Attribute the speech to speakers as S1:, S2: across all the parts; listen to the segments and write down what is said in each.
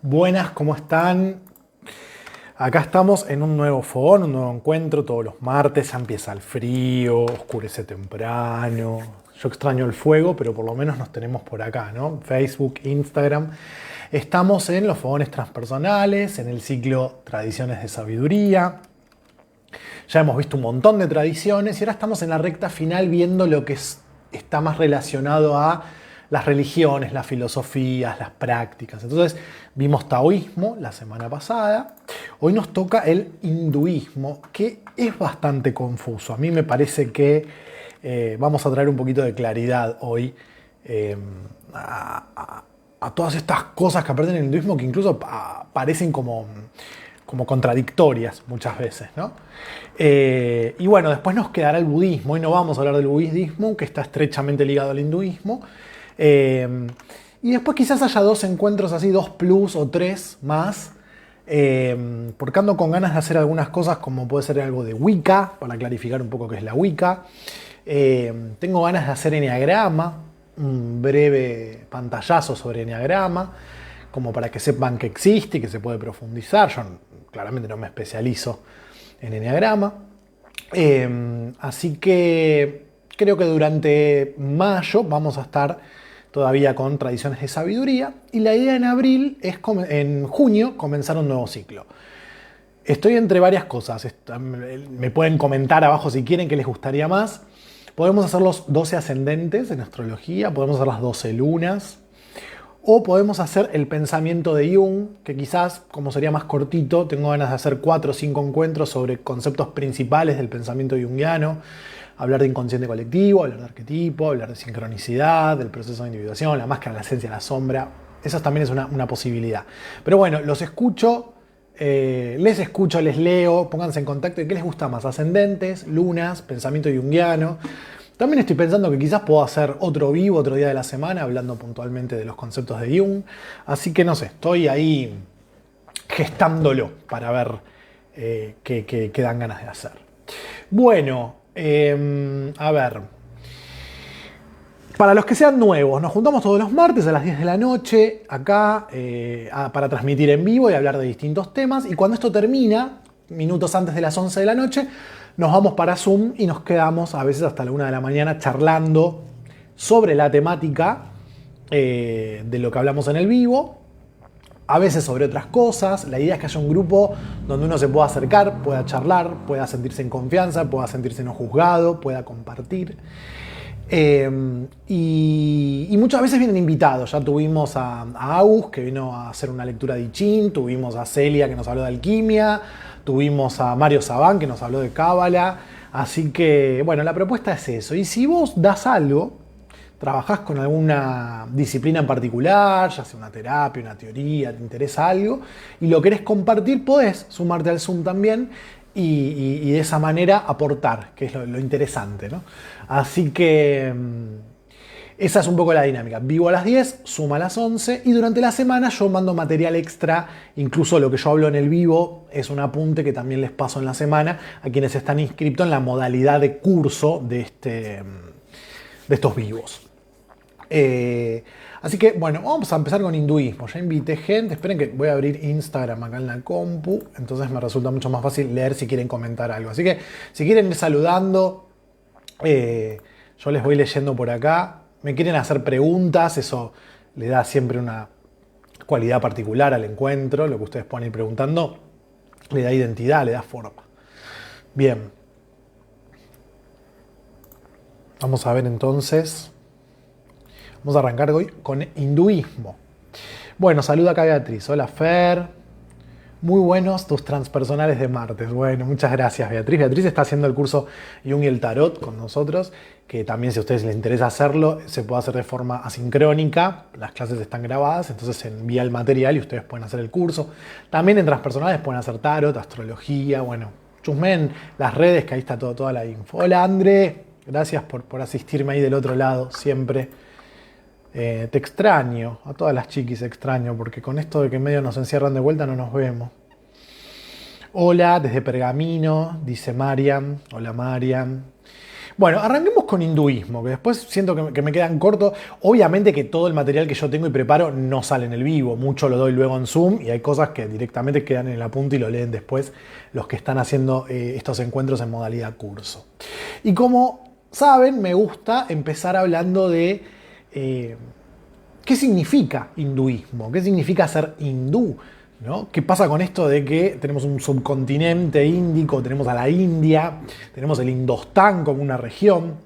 S1: Buenas, ¿cómo están? Acá estamos en un nuevo fogón, un nuevo encuentro todos los martes. Ya empieza el frío, oscurece temprano. Yo extraño el fuego, pero por lo menos nos tenemos por acá, ¿no? Facebook, Instagram. Estamos en los fogones transpersonales, en el ciclo Tradiciones de Sabiduría. Ya hemos visto un montón de tradiciones y ahora estamos en la recta final viendo lo que está más relacionado a las religiones, las filosofías, las prácticas. Entonces vimos taoísmo la semana pasada. Hoy nos toca el hinduismo, que es bastante confuso. A mí me parece que vamos a traer un poquito de claridad hoy eh, a todas estas cosas que aparecen en el hinduismo que incluso parecen como contradictorias muchas veces, ¿no? Y bueno, después nos quedará el budismo. Hoy no vamos a hablar del budismo, que está estrechamente ligado al hinduismo. Y después quizás haya dos encuentros así, dos plus o tres más, porque ando con ganas de hacer algunas cosas como puede ser algo de Wicca, para clarificar un poco qué es la Wicca. Tengo ganas de hacer enneagrama, un breve pantallazo sobre enneagrama, como para que sepan que existe y que se puede profundizar. Yo claramente no me especializo en enneagrama. Así que creo que durante mayo vamos a estar todavía con tradiciones de sabiduría y la idea en abril es en junio comenzar un nuevo ciclo. Estoy entre varias cosas, me pueden comentar abajo si quieren qué les gustaría más. Podemos hacer los 12 ascendentes en astrología, podemos hacer las 12 lunas, o podemos hacer el pensamiento de Jung, que quizás, como sería más cortito, tengo ganas de hacer 4 o 5 encuentros sobre conceptos principales del pensamiento junguiano. Hablar de inconsciente colectivo, hablar de arquetipo, hablar de sincronicidad, del proceso de individuación, la máscara, la esencia, la sombra. Eso también es una posibilidad. Pero bueno, los escucho, les leo, pónganse en contacto. ¿Qué les gusta más? Ascendentes, lunas, pensamiento junguiano. También estoy pensando que quizás puedo hacer otro vivo, otro día de la semana, hablando puntualmente de los conceptos de Jung. Así que no sé, estoy ahí gestándolo para ver qué dan ganas de hacer. Bueno, a ver. Para los que sean nuevos, nos juntamos todos los martes a las 10 de la noche acá para transmitir en vivo y hablar de distintos temas. Y cuando esto termina, minutos antes de las 11 de la noche, nos vamos para Zoom y nos quedamos a veces hasta la 1 de la mañana charlando sobre la temática de lo que hablamos en el vivo, a veces sobre otras cosas. La idea es que haya un grupo donde uno se pueda acercar, pueda charlar, pueda sentirse en confianza, pueda sentirse no juzgado, pueda compartir. Y muchas veces vienen invitados. Ya tuvimos a Agus, que vino a hacer una lectura de I Ching, tuvimos a Celia, que nos habló de alquimia, tuvimos a Mario Sabán, que nos habló de cábala. Así que, bueno, la propuesta es eso. Y si vos das algo, trabajás con alguna disciplina en particular, ya sea una terapia, una teoría, te interesa algo, y lo querés compartir, podés sumarte al Zoom también y de esa manera aportar, que es lo interesante, ¿no? Así que esa es un poco la dinámica. Vivo a las 10, suma a las 11 y durante la semana yo mando material extra, incluso lo que yo hablo en el vivo es un apunte que también les paso en la semana a quienes están inscritos en la modalidad de curso de estos vivos. Así que bueno, vamos a empezar con hinduismo. Ya invité gente, esperen que voy a abrir Instagram acá en la compu, entonces me resulta mucho más fácil leer si quieren comentar algo. Así que si quieren ir saludando, yo les voy leyendo por acá. Me quieren hacer preguntas, eso le da siempre una cualidad particular al encuentro, lo que ustedes puedan ir preguntando, le da identidad, le da forma. Bien. Vamos a ver entonces. Vamos a arrancar hoy con hinduismo. Bueno, saluda acá Beatriz. Hola Fer. Muy buenos tus transpersonales de martes. Bueno, muchas gracias Beatriz. Beatriz está haciendo el curso Jung y el Tarot con nosotros, que también si a ustedes les interesa hacerlo, se puede hacer de forma asincrónica. Las clases están grabadas, entonces se envía el material y ustedes pueden hacer el curso. También en transpersonales pueden hacer tarot, astrología, bueno, chusmen las redes, que ahí está toda la info. Hola André, gracias por asistirme ahí del otro lado, siempre. Te extraño, a todas las chiquis extraño, porque con esto de que medio nos encierran de vuelta no nos vemos. Hola, desde Pergamino, dice Mariam. Hola Mariam. Bueno, arranquemos con hinduismo, que después siento que me quedan cortos. Obviamente que todo el material que yo tengo y preparo no sale en el vivo, mucho lo doy luego en Zoom y hay cosas que directamente quedan en el apunte y lo leen después los que están haciendo estos encuentros en modalidad curso. Y como saben, me gusta empezar hablando de qué significa hinduismo, qué significa ser hindú. ¿No? ¿Qué pasa con esto de que tenemos un subcontinente índico, tenemos a la India, tenemos el Indostán como una región?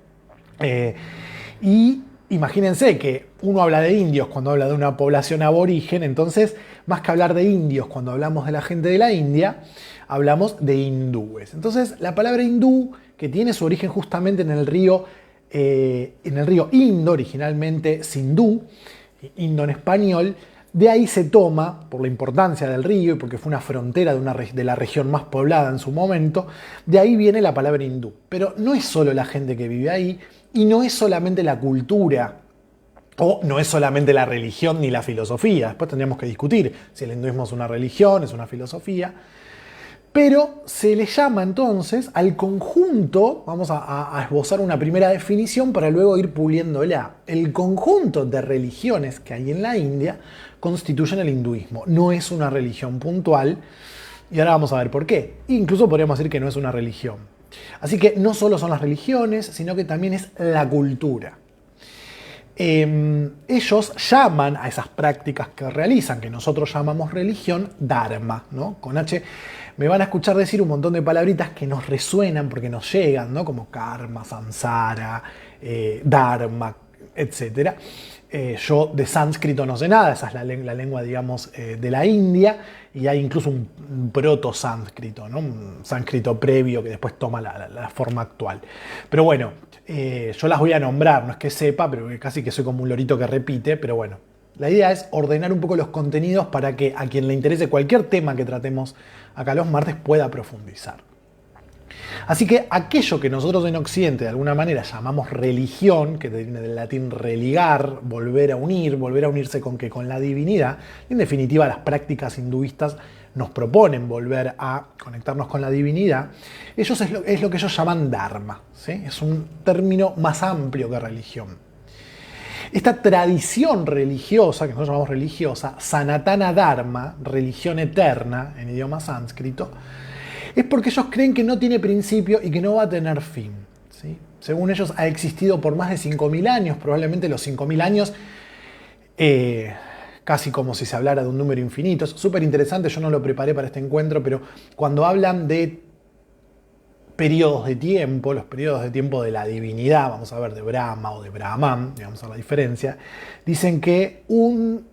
S1: Y imagínense que uno habla de indios cuando habla de una población aborigen, entonces más que hablar de indios cuando hablamos de la gente de la India, hablamos de hindúes. Entonces la palabra hindú, que tiene su origen justamente en el río Indo, originalmente Sindú, Indo en español, de ahí se toma, por la importancia del río y porque fue una frontera de la región más poblada en su momento, de ahí viene la palabra hindú. Pero no es solo la gente que vive ahí y no es solamente la cultura o no es solamente la religión ni la filosofía. Después tendríamos que discutir si el hinduismo es una religión, es una filosofía. Pero se le llama entonces al conjunto, vamos a esbozar una primera definición para luego ir puliéndola. El conjunto de religiones que hay en la India constituyen el hinduismo. No es una religión puntual y ahora vamos a ver por qué. Incluso podríamos decir que no es una religión. Así que no solo son las religiones, sino que también es la cultura. Ellos llaman a esas prácticas que realizan, que nosotros llamamos religión, dharma, ¿no? Con H. Me van a escuchar decir un montón de palabritas que nos resuenan porque nos llegan, ¿no? Como karma, samsara, dharma, etc. Yo de sánscrito no sé nada, esa es la lengua, digamos, de la India, y hay incluso un proto-sánscrito, ¿no? Un sánscrito previo que después toma la forma actual. Pero bueno, yo las voy a nombrar, no es que sepa, pero casi que soy como un lorito que repite, pero bueno. La idea es ordenar un poco los contenidos para que a quien le interese cualquier tema que tratemos acá los martes pueda profundizar. Así que aquello que nosotros en Occidente de alguna manera llamamos religión, que viene del latín religar, volver a unirse con ¿qué? Con la divinidad. En definitiva, las prácticas hinduistas nos proponen volver a conectarnos con la divinidad. Ellos es lo que ellos llaman dharma, ¿sí? Es un término más amplio que religión. Esta tradición religiosa, que nosotros llamamos religiosa, Sanatana Dharma, religión eterna en idioma sánscrito, es porque ellos creen que no tiene principio y que no va a tener fin, ¿sí? Según ellos ha existido por más de 5.000 años, probablemente los 5.000 años, casi como si se hablara de un número infinito. Es súper interesante, yo no lo preparé para este encuentro, pero cuando hablan de periodos de tiempo, los periodos de tiempo de la divinidad, vamos a ver, de Brahma o de Brahman, digamos a la diferencia, dicen que un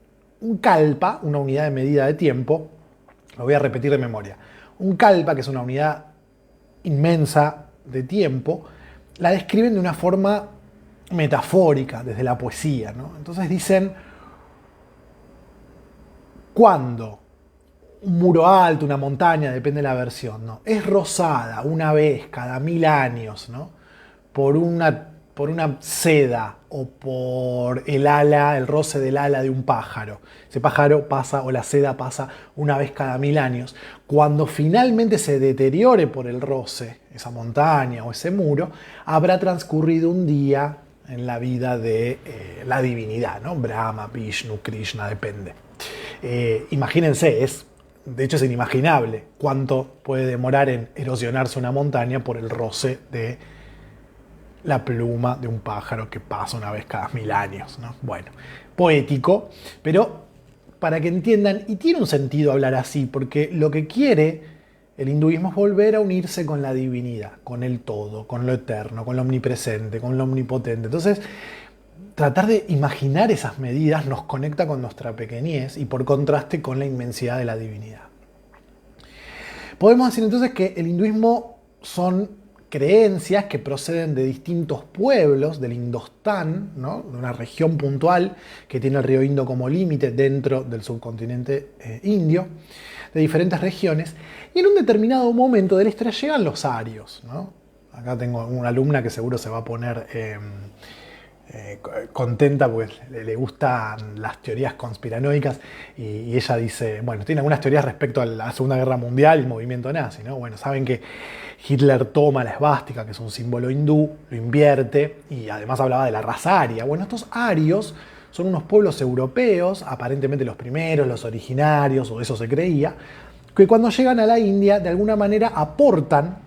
S1: kalpa, una unidad de medida de tiempo, lo voy a repetir de memoria, un kalpa, que es una unidad inmensa de tiempo, la describen de una forma metafórica, desde la poesía, ¿no? Entonces dicen, cuando un muro alto, una montaña, depende de la versión, ¿no? Es rosada una vez cada 1000 años, ¿no? Por una seda o por el roce del ala de un pájaro. Ese pájaro pasa, o la seda pasa una vez cada 1000 años. Cuando finalmente se deteriore por el roce, esa montaña o ese muro, habrá transcurrido un día en la vida de la divinidad, ¿no? Brahma, Vishnu, Krishna, depende. Imagínense, de hecho es inimaginable cuánto puede demorar en erosionarse una montaña por el roce de la pluma de un pájaro que pasa una vez cada 1000 años, ¿no? Bueno, poético, pero para que entiendan, y tiene un sentido hablar así, porque lo que quiere el hinduismo es volver a unirse con la divinidad, con el todo, con lo eterno, con lo omnipresente, con lo omnipotente. Entonces, tratar de imaginar esas medidas nos conecta con nuestra pequeñez y por contraste con la inmensidad de la divinidad. Podemos decir entonces que el hinduismo son creencias que proceden de distintos pueblos del Indostán, ¿no? De una región puntual que tiene el río Indo como límite dentro del subcontinente indio, de diferentes regiones, y en un determinado momento de la historia llegan los arios, ¿no? Acá tengo una alumna que seguro se va a poner contenta porque le gustan las teorías conspiranoicas y ella dice, bueno, tiene algunas teorías respecto a la Segunda Guerra Mundial y el movimiento nazi, ¿no? Bueno, saben que Hitler toma la esvástica, que es un símbolo hindú, lo invierte y además hablaba de la raza aria. Bueno, estos arios son unos pueblos europeos, aparentemente los primeros, los originarios, o eso se creía, que cuando llegan a la India de alguna manera aportan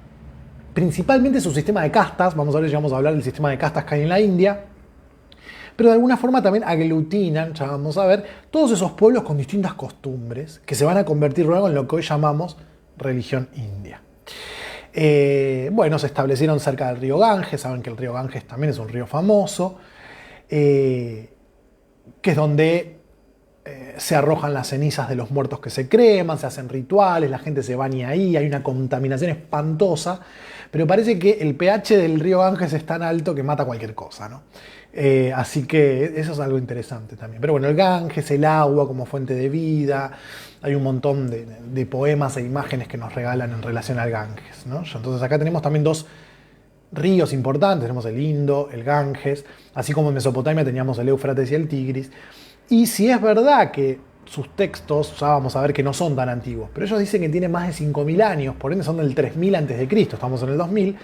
S1: principalmente su sistema de castas, vamos a ver, vamos a hablar del sistema de castas que hay en la India, pero de alguna forma también aglutinan, ya vamos a ver, todos esos pueblos con distintas costumbres que se van a convertir luego en lo que hoy llamamos religión india. Bueno, se establecieron cerca del río Ganges, saben que el río Ganges también es un río famoso, que es donde se arrojan las cenizas de los muertos que se creman, se hacen rituales, la gente se baña ahí, hay una contaminación espantosa, pero parece que el pH del río Ganges es tan alto que mata cualquier cosa, ¿no? Así que eso es algo interesante también. Pero bueno, el Ganges, el agua como fuente de vida, hay un montón de poemas e imágenes que nos regalan en relación al Ganges, ¿no? Entonces acá tenemos también dos ríos importantes, tenemos el Indo, el Ganges, así como en Mesopotamia teníamos el Éufrates y el Tigris. Y si es verdad que sus textos, ya vamos a ver que no son tan antiguos, pero ellos dicen que tienen más de 5.000 años, por ende son del 3000 a.C., estamos en el 2000,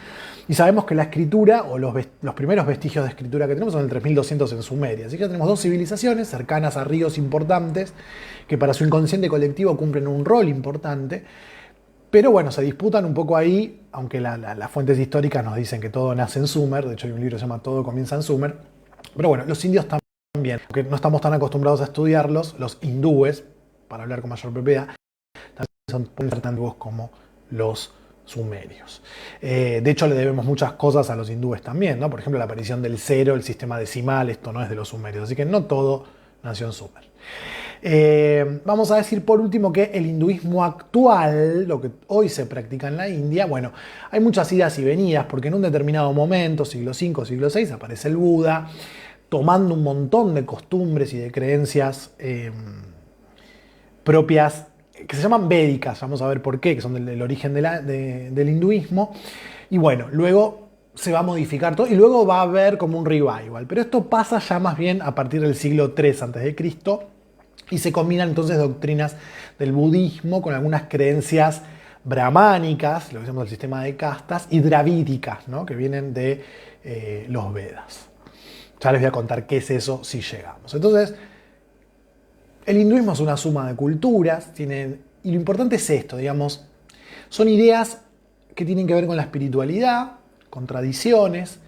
S1: y sabemos que la escritura, o los primeros vestigios de escritura que tenemos son del 3200 en Sumeria. Así que tenemos dos civilizaciones cercanas a ríos importantes, que para su inconsciente colectivo cumplen un rol importante, pero bueno, se disputan un poco ahí, aunque las fuentes históricas nos dicen que todo nace en Sumer, de hecho hay un libro que se llama Todo comienza en Sumer, pero bueno, los indios también, aunque no estamos tan acostumbrados a estudiarlos, los hindúes, para hablar con mayor propiedad, también son tan antiguos como los sumerios. De hecho, le debemos muchas cosas a los hindúes también, ¿no? Por ejemplo, la aparición del cero, el sistema decimal, esto no es de los sumerios, así que no todo nació en Sumer. Vamos a decir por último que el hinduismo actual, lo que hoy se practica en la India, bueno, hay muchas idas y venidas, porque en un determinado momento, siglo V, siglo VI, aparece el Buda, tomando un montón de costumbres y de creencias propias, que se llaman védicas, vamos a ver por qué, que son del origen del hinduismo, y bueno, luego se va a modificar todo, y luego va a haber como un revival, pero esto pasa ya más bien a partir del siglo III a.C., y se combinan entonces doctrinas del budismo con algunas creencias brahmánicas, lo que llamamos el sistema de castas, y dravídicas, ¿no? Que vienen de los Vedas. Ya les voy a contar qué es eso si llegamos. Entonces, el hinduismo es una suma de culturas, y lo importante es esto, digamos, son ideas que tienen que ver con la espiritualidad, con tradiciones,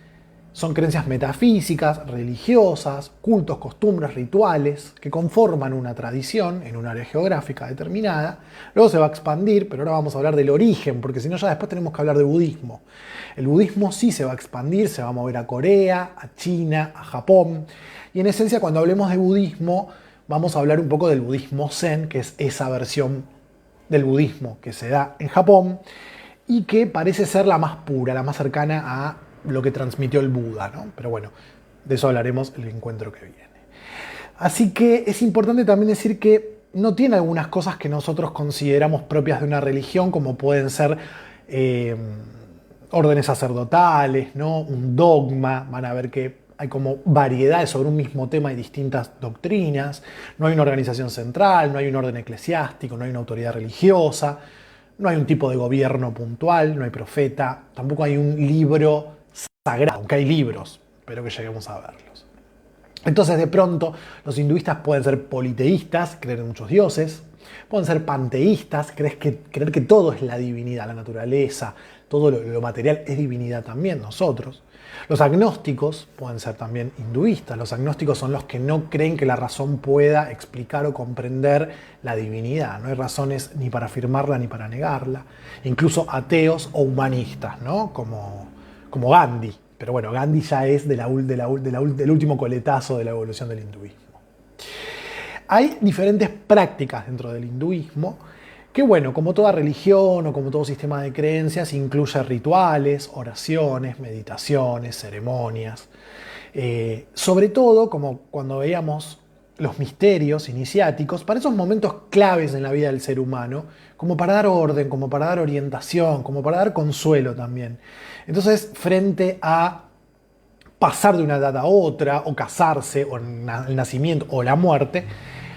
S1: son creencias metafísicas, religiosas, cultos, costumbres, rituales, que conforman una tradición en un área geográfica determinada. Luego se va a expandir, pero ahora vamos a hablar del origen, porque si no ya después tenemos que hablar de budismo. El budismo sí se va a expandir, se va a mover a Corea, a China, a Japón. Y en esencia, cuando hablemos de budismo, vamos a hablar un poco del budismo zen, que es esa versión del budismo que se da en Japón y que parece ser la más pura, la más cercana a lo que transmitió el Buda, ¿no? Pero bueno, de eso hablaremos el encuentro que viene. Así que es importante también decir que no tiene algunas cosas que nosotros consideramos propias de una religión, como pueden ser órdenes sacerdotales, ¿no? Un dogma, van a ver que hay como variedades sobre un mismo tema y distintas doctrinas, no hay una organización central, no hay un orden eclesiástico, no hay una autoridad religiosa, no hay un tipo de gobierno puntual, no hay profeta, tampoco hay un libro sagrado, aunque hay libros, pero que lleguemos a verlos. Entonces, de pronto, los hinduistas pueden ser politeístas, creer en muchos dioses, pueden ser panteístas, creer que todo es la divinidad, la naturaleza, todo lo material es divinidad también, nosotros. Los agnósticos pueden ser también hinduistas. Los agnósticos son los que no creen que la razón pueda explicar o comprender la divinidad. No hay razones ni para afirmarla ni para negarla. Incluso ateos o humanistas, ¿no? Como Gandhi. Pero bueno, Gandhi ya es del último coletazo de la evolución del hinduismo. Hay diferentes prácticas dentro del hinduismo que, bueno, como toda religión o como todo sistema de creencias, incluye rituales, oraciones, meditaciones, ceremonias. Sobre todo, como cuando veíamos los misterios iniciáticos, para esos momentos claves en la vida del ser humano, como para dar orden, como para dar orientación, como para dar consuelo también. Entonces, frente a pasar de una edad a otra, o casarse, o el nacimiento, o la muerte,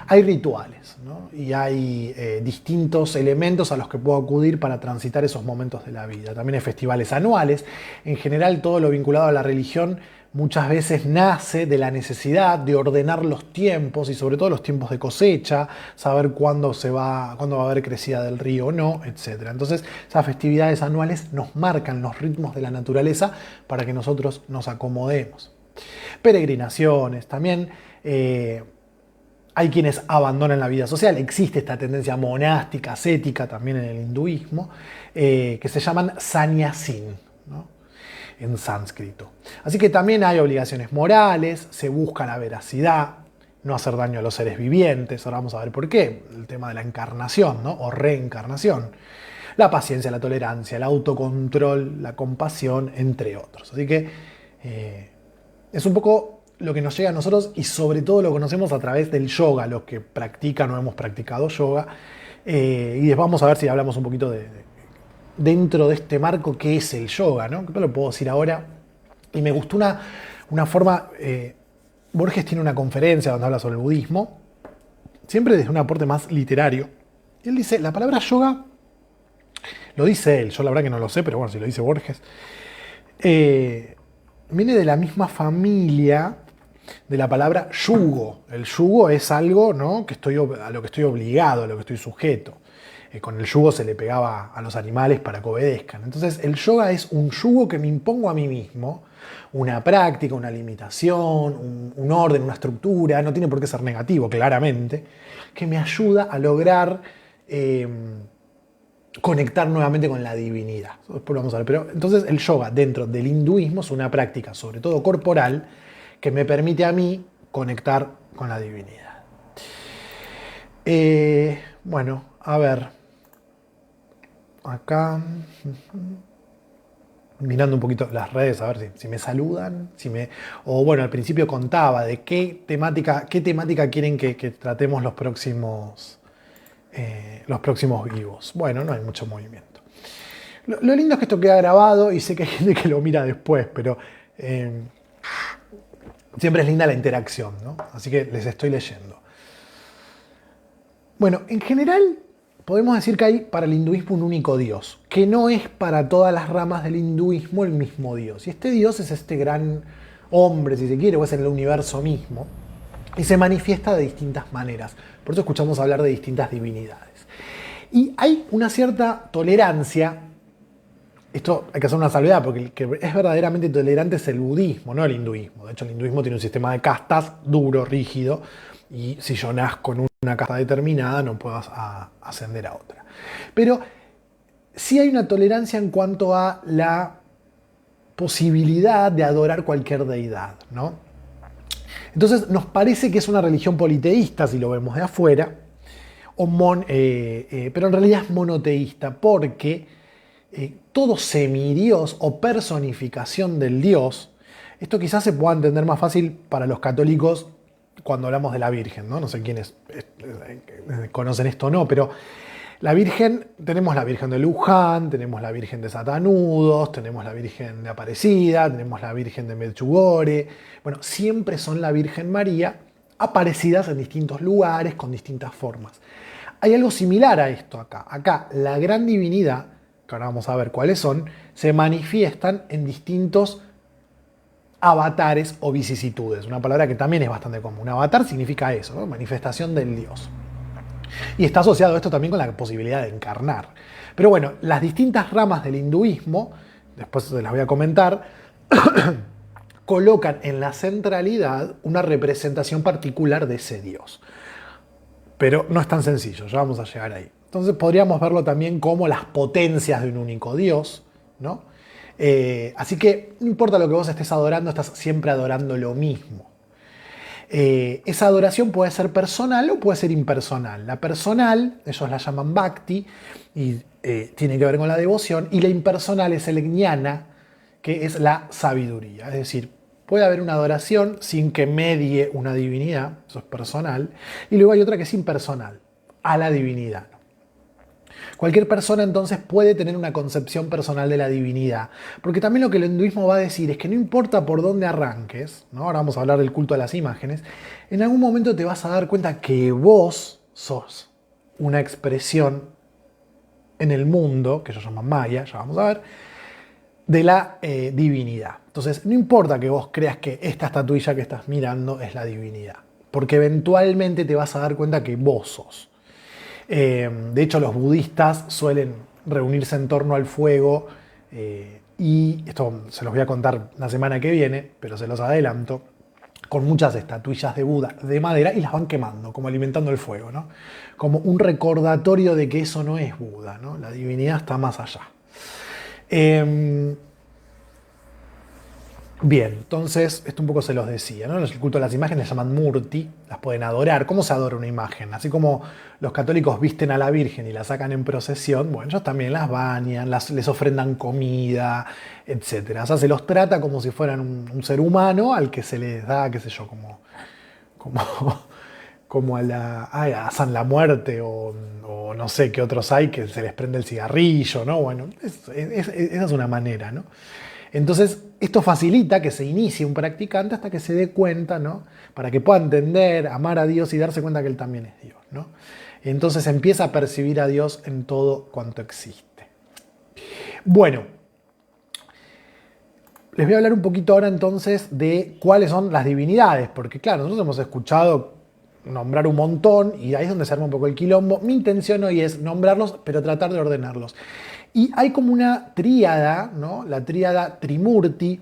S1: hay rituales, ¿no? Y hay distintos elementos a los que puedo acudir para transitar esos momentos de la vida. También hay festivales anuales. En general, todo lo vinculado a la religión muchas veces nace de la necesidad de ordenar los tiempos, y sobre todo los tiempos de cosecha, saber cuándo va a haber crecida del río o no, etc. Entonces, esas festividades anuales nos marcan los ritmos de la naturaleza para que nosotros nos acomodemos. Peregrinaciones, también hay quienes abandonan la vida social. Existe esta tendencia monástica, ascética también en el hinduismo, que se llaman sannyasin, ¿no? En sánscrito. Así que también hay obligaciones morales, se busca la veracidad, no hacer daño a los seres vivientes. Ahora vamos a ver por qué. El tema de la encarnación, ¿no? O reencarnación. La paciencia, la tolerancia, el autocontrol, la compasión, entre otros. Así que es un poco lo que nos llega a nosotros, y sobre todo lo conocemos a través del yoga, los que practican o hemos practicado yoga. Y después vamos a ver si hablamos un poquito dentro de este marco, qué es el yoga, ¿no? No lo puedo decir ahora. Y me gustó una forma. Borges tiene una conferencia donde habla sobre el budismo, siempre desde un aporte más literario. Y él dice, la palabra yoga, lo dice él, yo la verdad que no lo sé, pero bueno, si lo dice Borges, viene de la misma familia de la palabra yugo. El yugo es algo, ¿no?, a lo que estoy obligado, a lo que estoy sujeto. Con el yugo se le pegaba a los animales para que obedezcan. Entonces el yoga es un yugo que me impongo a mí mismo, una práctica, una limitación, un orden, una estructura, no tiene por qué ser negativo, claramente, que me ayuda a lograr conectar nuevamente con la divinidad. Después lo vamos a ver. Pero entonces el yoga dentro del hinduismo es una práctica, sobre todo corporal, que me permite a mí conectar con la divinidad. Bueno, a ver. Acá, mirando un poquito las redes, a ver si me saludan, o bueno, al principio contaba de qué temática quieren que tratemos los próximos vivos. Bueno, no hay mucho movimiento. Lo lindo es que esto queda grabado, y sé que hay gente que lo mira después, pero siempre es linda la interacción, ¿no? Así que les estoy leyendo. Bueno, en general podemos decir que hay para el hinduismo un único Dios, que no es para todas las ramas del hinduismo el mismo Dios. Y este Dios es este gran hombre, si se quiere, o es en el universo mismo, y se manifiesta de distintas maneras. Por eso escuchamos hablar de distintas divinidades. Y hay una cierta tolerancia. Esto hay que hacer una salvedad, porque el que es verdaderamente tolerante es el budismo, no el hinduismo. De hecho, el hinduismo tiene un sistema de castas duro, rígido, y si yo nazco en una casta determinada, no puedo ascender a otra. Pero sí hay una tolerancia en cuanto a la posibilidad de adorar cualquier deidad, ¿no? Entonces nos parece que es una religión politeísta si lo vemos de afuera, pero en realidad es monoteísta, porque todo semidios o personificación del Dios, esto quizás se pueda entender más fácil para los católicos cuando hablamos de la Virgen, ¿no? No sé quiénes conocen esto o no, pero la Virgen, tenemos la Virgen de Luján, tenemos la Virgen de Satanudos, tenemos la Virgen de Aparecida, tenemos la Virgen de Medjugorje. Bueno, siempre son la Virgen María, aparecidas en distintos lugares, con distintas formas. Hay algo similar a esto acá. Acá la gran divinidad, que ahora vamos a ver cuáles son, se manifiestan en distintos avatares o vicisitudes. Una palabra que también es bastante común. Avatar significa eso, ¿no? Manifestación del Dios. Y está asociado esto también con la posibilidad de encarnar. Pero bueno, las distintas ramas del hinduismo, después se las voy a comentar, colocan en la centralidad una representación particular de ese Dios. Pero no es tan sencillo, ya vamos a llegar ahí. Entonces podríamos verlo también como las potencias de un único Dios, ¿no? Así que no importa lo que vos estés adorando, estás siempre adorando lo mismo. Esa adoración puede ser personal o puede ser impersonal. La personal, ellos la llaman bhakti, y tiene que ver con la devoción, y la impersonal es el jnana, que es la sabiduría. Es decir, puede haber una adoración sin que medie una divinidad, eso es personal, y luego hay otra que es impersonal, a la divinidad. Cualquier persona entonces puede tener una concepción personal de la divinidad, porque también lo que el hinduismo va a decir es que no importa por dónde arranques, ¿no? Ahora vamos a hablar del culto a las imágenes, en algún momento te vas a dar cuenta que vos sos una expresión en el mundo, que ellos llaman Maya, ya vamos a ver, de la divinidad. Entonces, no importa que vos creas que esta estatuilla que estás mirando es la divinidad, porque eventualmente te vas a dar cuenta que vos sos. De hecho, los budistas suelen reunirse en torno al fuego y esto se los voy a contar la semana que viene, pero se los adelanto, con muchas estatuillas de Buda de madera y las van quemando, como alimentando el fuego, ¿no? Como un recordatorio de que eso no es Buda, ¿no? La divinidad está más allá. Bien, entonces, esto un poco se los decía, ¿no? El culto a las imágenes se llaman murti, las pueden adorar. ¿Cómo se adora una imagen? Así como los católicos visten a la Virgen y la sacan en procesión, bueno, ellos también las bañan, les ofrendan comida, etc. O sea, se los trata como si fueran un ser humano al que se les da, qué sé yo, como a San la Muerte o no sé qué otros hay que se les prende el cigarrillo, ¿no? Bueno, esa es una manera, ¿no? Entonces, esto facilita que se inicie un practicante hasta que se dé cuenta, ¿no? Para que pueda entender, amar a Dios y darse cuenta que Él también es Dios, ¿no? Entonces empieza a percibir a Dios en todo cuanto existe. Bueno, les voy a hablar un poquito ahora entonces de cuáles son las divinidades, porque claro, nosotros hemos escuchado nombrar un montón y ahí es donde se arma un poco el quilombo. Mi intención hoy es nombrarlos, pero tratar de ordenarlos. Y hay como una tríada, ¿no? La tríada Trimurti,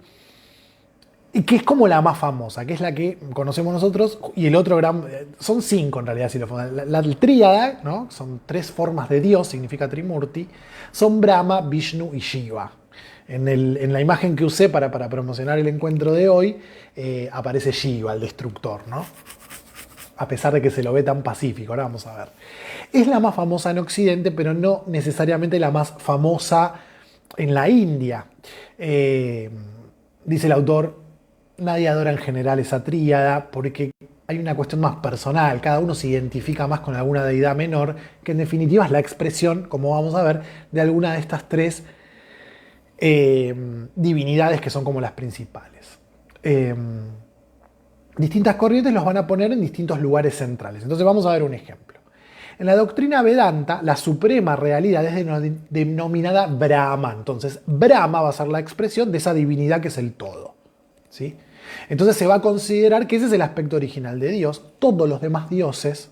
S1: y que es como la más famosa, que es la que conocemos nosotros, y el otro gran... Son 5 en realidad, si lo la tríada, ¿no? Son 3 formas de Dios, significa Trimurti, son Brahma, Vishnu y Shiva. En la imagen que usé para promocionar el encuentro de hoy, aparece Shiva, el destructor, ¿no? A pesar de que se lo ve tan pacífico, ahora vamos a ver. Es la más famosa en Occidente, pero no necesariamente la más famosa en la India. Dice el autor, nadie adora en general esa tríada porque hay una cuestión más personal, cada uno se identifica más con alguna deidad menor, que en definitiva es la expresión, como vamos a ver, de alguna de estas 3 divinidades que son como las principales. Distintas corrientes los van a poner en distintos lugares centrales. Entonces vamos a ver un ejemplo. En la doctrina Vedanta, la suprema realidad es denominada Brahma. Entonces, Brahma va a ser la expresión de esa divinidad que es el todo, ¿sí? Entonces se va a considerar que ese es el aspecto original de Dios. Todos los demás dioses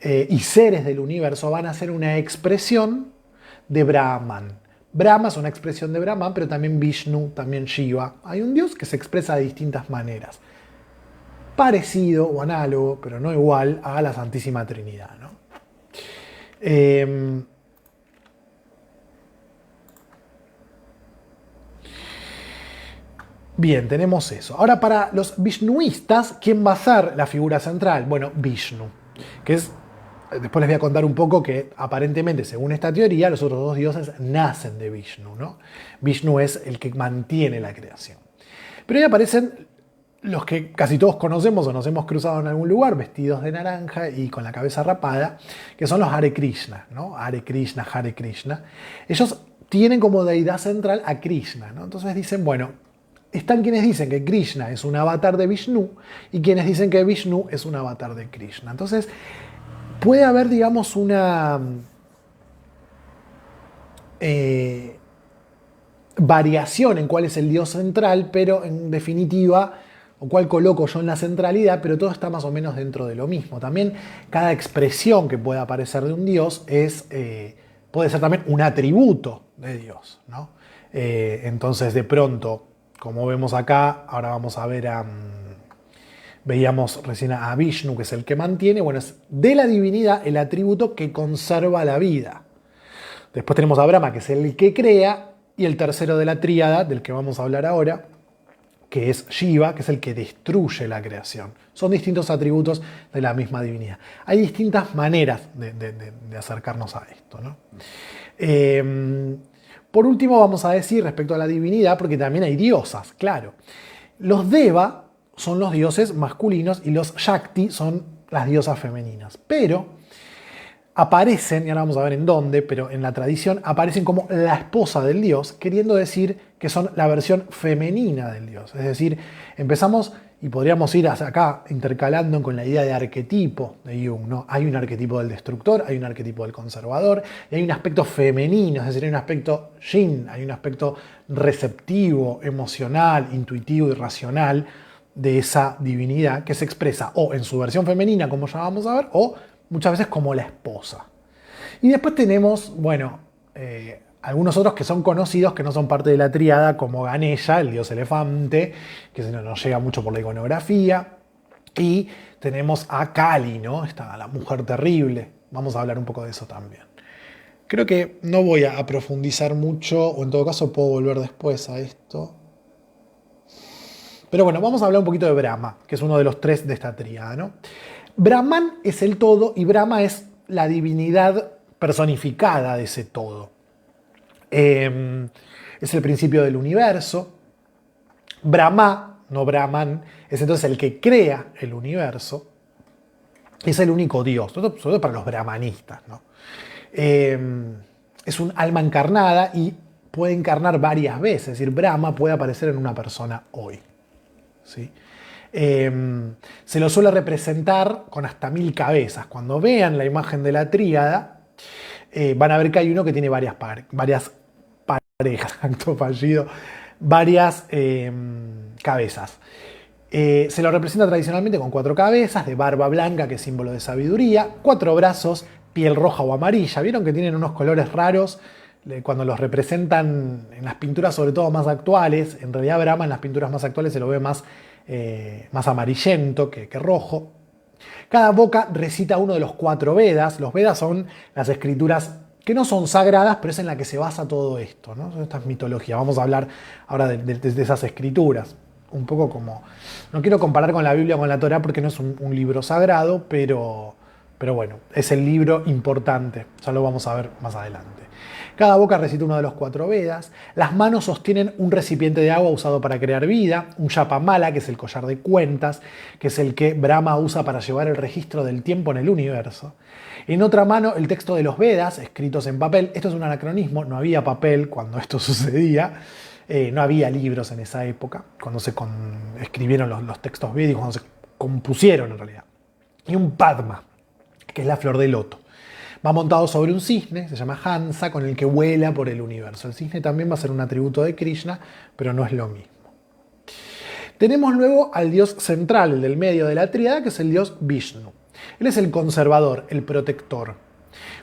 S1: y seres del universo van a ser una expresión de Brahman. Brahma es una expresión de Brahman, pero también Vishnu, también Shiva. Hay un Dios que se expresa de distintas maneras. Parecido o análogo, pero no igual a la Santísima Trinidad, ¿no? Bien, tenemos eso. Ahora para los vishnuistas, ¿quién va a ser la figura central? Bueno, Vishnu, que es... Después les voy a contar un poco que aparentemente, según esta teoría, los otros 2 dioses nacen de Vishnu, ¿no? Vishnu es el que mantiene la creación. Pero ahí aparecen los que casi todos conocemos o nos hemos cruzado en algún lugar, vestidos de naranja y con la cabeza rapada, que son los Hare Krishna, ¿no? Hare Krishna, Hare Krishna. Ellos tienen como deidad central a Krishna, ¿no? Entonces dicen, bueno, están quienes dicen que Krishna es un avatar de Vishnu y quienes dicen que Vishnu es un avatar de Krishna. Entonces, puede haber, digamos, una variación en cuál es el dios central, pero en definitiva, o cuál coloco yo en la centralidad, pero todo está más o menos dentro de lo mismo. También cada expresión que pueda aparecer de un dios puede ser también un atributo de Dios, ¿no? Entonces, de pronto, como vemos acá, ahora vamos a ver veíamos recién a Vishnu, que es el que mantiene, bueno, es de la divinidad el atributo que conserva la vida. Después tenemos a Brahma, que es el que crea, y el tercero de la tríada, del que vamos a hablar ahora, que es Shiva, que es el que destruye la creación. Son distintos atributos de la misma divinidad. Hay distintas maneras de acercarnos a esto, ¿no? Por último vamos a decir respecto a la divinidad, porque también hay diosas, claro. Los Deva son los dioses masculinos y los Shakti son las diosas femeninas. Pero aparecen, y ahora vamos a ver en dónde, pero en la tradición aparecen como la esposa del dios, queriendo decir que son la versión femenina del dios. Es decir, empezamos y podríamos ir hacia acá intercalando con la idea de arquetipo de Jung, ¿no? Hay un arquetipo del destructor, hay un arquetipo del conservador, y hay un aspecto femenino, es decir, hay un aspecto yin, hay un aspecto receptivo, emocional, intuitivo y racional de esa divinidad que se expresa o en su versión femenina, como ya vamos a ver, o muchas veces como la esposa. Y después tenemos, bueno, algunos otros que son conocidos, que no son parte de la tríada, como Ganesha, el dios elefante, que nos llega mucho por la iconografía. Y tenemos a Kali, ¿no? La mujer terrible. Vamos a hablar un poco de eso también. Creo que no voy a profundizar mucho, o en todo caso puedo volver después a esto. Pero bueno, vamos a hablar un poquito de Brahma, que es uno de los tres de esta tríada, ¿no? Brahman es el todo y Brahma es la divinidad personificada de ese todo. Es el principio del universo. Brahma, no Brahman, es entonces el que crea el universo. Es el único Dios, sobre todo para los brahmanistas, ¿no? Es un alma encarnada y puede encarnar varias veces. Es decir, Brahma puede aparecer en una persona hoy, ¿sí? Se lo suele representar con hasta 1000 cabezas. Cuando vean la imagen de la tríada, van a ver que hay uno que tiene varias parejas, acto fallido, varias cabezas. Se lo representa tradicionalmente con 4 cabezas, de barba blanca, que es símbolo de sabiduría, 4 brazos, piel roja o amarilla. ¿Vieron que tienen unos colores raros? Cuando los representan en las pinturas, sobre todo más actuales, en realidad Brahma en las pinturas más actuales se lo ve más amarillento que rojo. Cada boca recita uno de los 4 Vedas. Los Vedas son las escrituras que no son sagradas, pero es en la que se basa todo esto, ¿no? Esta es mitología. Vamos a hablar ahora de esas escrituras. Un poco como... No quiero comparar con la Biblia o con la Torá porque no es un libro sagrado, pero bueno, es el libro importante. Ya lo vamos a ver más adelante. Cada boca recita uno de los 4 Vedas. Las manos sostienen un recipiente de agua usado para crear vida, un yapamala, que es el collar de cuentas, que es el que Brahma usa para llevar el registro del tiempo en el universo. En otra mano, el texto de los Vedas, escritos en papel. Esto es un anacronismo, no había papel cuando esto sucedía. No había libros en esa época, cuando se escribieron los textos védicos, cuando se compusieron en realidad. Y un Padma, que es la flor de loto. Va montado sobre un cisne, se llama Hansa, con el que vuela por el universo. El cisne también va a ser un atributo de Krishna, pero no es lo mismo. Tenemos luego al dios central, el del medio de la tríada, que es el dios Vishnu. Él es el conservador, el protector.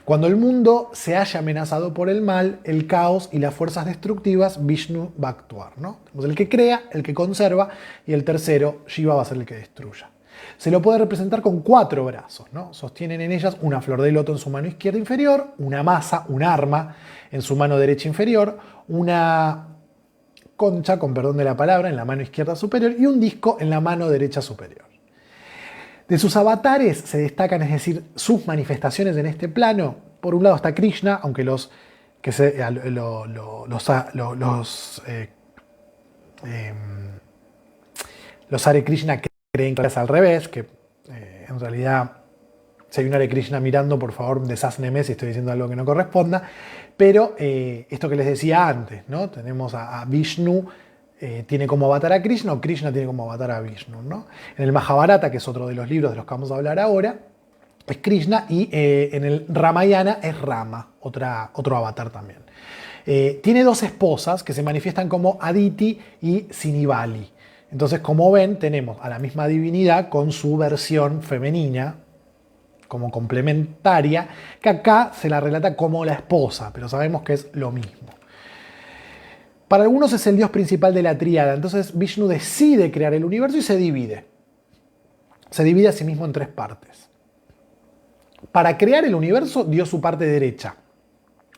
S1: Cuando el mundo se haya amenazado por el mal, el caos y las fuerzas destructivas, Vishnu va a actuar, ¿no? Tenemos el que crea, el que conserva, y el tercero, Shiva, va a ser el que destruya. Se lo puede representar con 4 brazos, ¿no? Sostienen en ellas una flor de loto en su mano izquierda inferior, una masa, un arma en su mano derecha inferior, una concha, con perdón de la palabra, en la mano izquierda superior y un disco en la mano derecha superior. De sus avatares se destacan, es decir, sus manifestaciones en este plano. Por un lado está Krishna, aunque los Hare Krishna creen que es al revés, que en realidad si hay un Hare Krishna mirando, por favor, desházneme si estoy diciendo algo que no corresponda. Pero esto que les decía antes, ¿no? Tenemos a Vishnu, tiene como avatar a Krishna, o Krishna tiene como avatar a Vishnu, ¿no? En el Mahabharata, que es otro de los libros de los que vamos a hablar ahora, es Krishna, y en el Ramayana es Rama, otro avatar también. Tiene 2 esposas que se manifiestan como Aditi y Sinivali. Entonces, como ven, tenemos a la misma divinidad con su versión femenina, como complementaria, que acá se la relata como la esposa, pero sabemos que es lo mismo. Para algunos es el dios principal de la tríada, entonces Vishnu decide crear el universo y se divide. Se divide a sí mismo en 3 partes. Para crear el universo dio su parte derecha.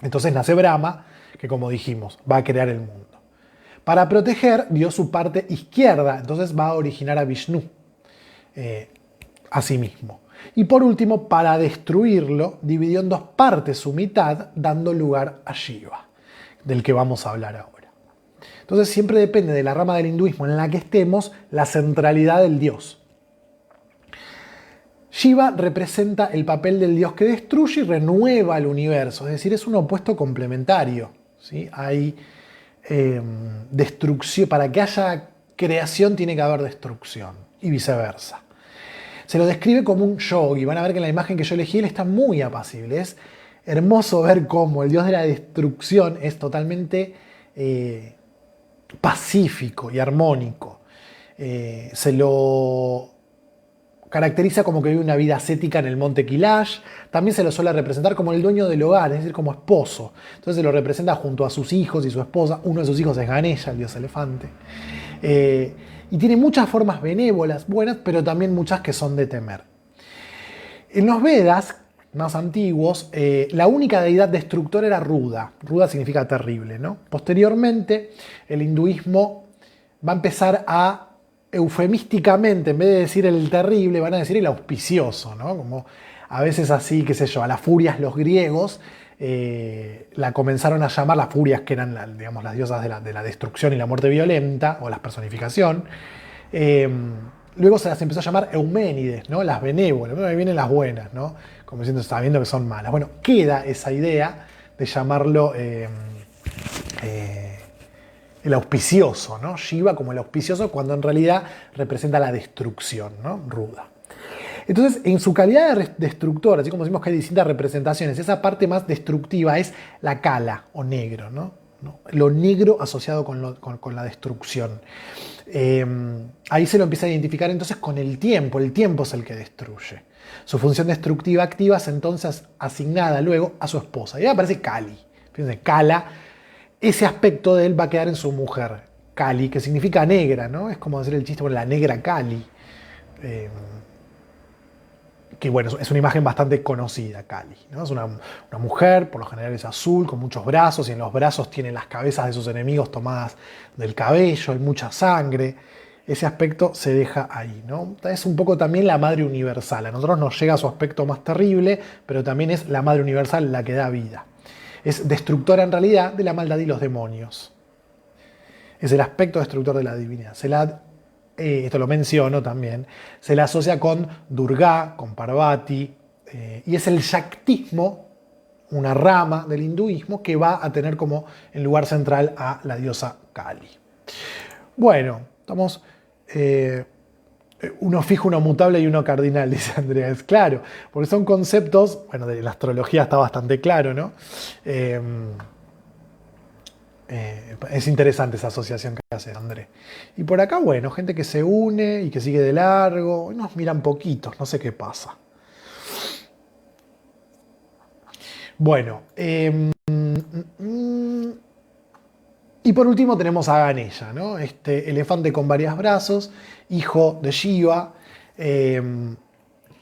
S1: Entonces nace Brahma, que como dijimos, va a crear el mundo. Para proteger dio su parte izquierda, entonces va a originar a Vishnu a sí mismo. Y por último, para destruirlo, dividió en 2 partes su mitad, dando lugar a Shiva, del que vamos a hablar ahora. Entonces siempre depende de la rama del hinduismo en la que estemos, la centralidad del dios. Shiva representa el papel del dios que destruye y renueva el universo, es decir, es un opuesto complementario. ¿Sí? Hay destrucción, para que haya creación tiene que haber destrucción y viceversa. Se lo describe como un yogi, van a ver que en la imagen que yo elegí él está muy apacible, es hermoso ver cómo el dios de la destrucción es totalmente pacífico y armónico. Se lo caracteriza como que vive una vida ascética en el monte Kailash. También se lo suele representar como el dueño del hogar, es decir, como esposo. Entonces se lo representa junto a sus hijos y su esposa. Uno de sus hijos es Ganesha, el dios elefante. Y tiene muchas formas benévolas, buenas, pero también muchas que son de temer. En los Vedas más antiguos, la única deidad destructora era Ruda. Ruda significa terrible, ¿no? Posteriormente, el hinduismo va a empezar a eufemísticamente, en vez de decir el terrible, van a decir el auspicioso, ¿no? Como a veces así, qué sé yo, a las furias los griegos la comenzaron a llamar, las furias que eran, digamos, las diosas de la destrucción y la muerte violenta, o la personificación. Luego se las empezó a llamar Euménides, ¿no? Las benévolas, ahí vienen las buenas, ¿no? Como diciendo, sabiendo que son malas. Bueno, queda esa idea de llamarlo el auspicioso, ¿no? Shiva como el auspicioso, cuando en realidad representa la destrucción, ¿no? Ruda. Entonces, en su calidad de destructor, así como decimos que hay distintas representaciones, esa parte más destructiva es la kala o negro, ¿no? Lo negro asociado con la destrucción. Ahí se lo empieza a identificar entonces con el tiempo es el que destruye. Su función destructiva activa es entonces asignada luego a su esposa. Y ahí aparece Kali. Fíjense, Kala, ese aspecto de él va a quedar en su mujer, Kali, que significa negra, ¿no? Es como decir el chiste con la negra Kali. Que bueno, es una imagen bastante conocida, Kali, ¿no? Es una mujer, por lo general es azul, con muchos brazos, y en los brazos tiene las cabezas de sus enemigos tomadas del cabello, hay mucha sangre. Ese aspecto se deja ahí, ¿no? Es un poco también la madre universal. A nosotros nos llega su aspecto más terrible, pero también es la madre universal la que da vida. Es destructora en realidad de la maldad y los demonios. Es el aspecto destructor de la divinidad. Esto lo menciono también, se la asocia con Durga, con Parvati, y es el Shaktismo, una rama del hinduismo que va a tener como en lugar central a la diosa Kali. Bueno, estamos uno fijo, uno mutable y uno cardinal, dice Andrés. Claro, porque son conceptos, bueno, de la astrología está bastante claro, ¿no? Es interesante esa asociación que hace Andrés. Y por acá, bueno, gente que se une y que sigue de largo. Nos miran poquitos, no sé qué pasa. Bueno, y por último tenemos a Ganesha, ¿no? Este elefante con varios brazos, hijo de Shiva.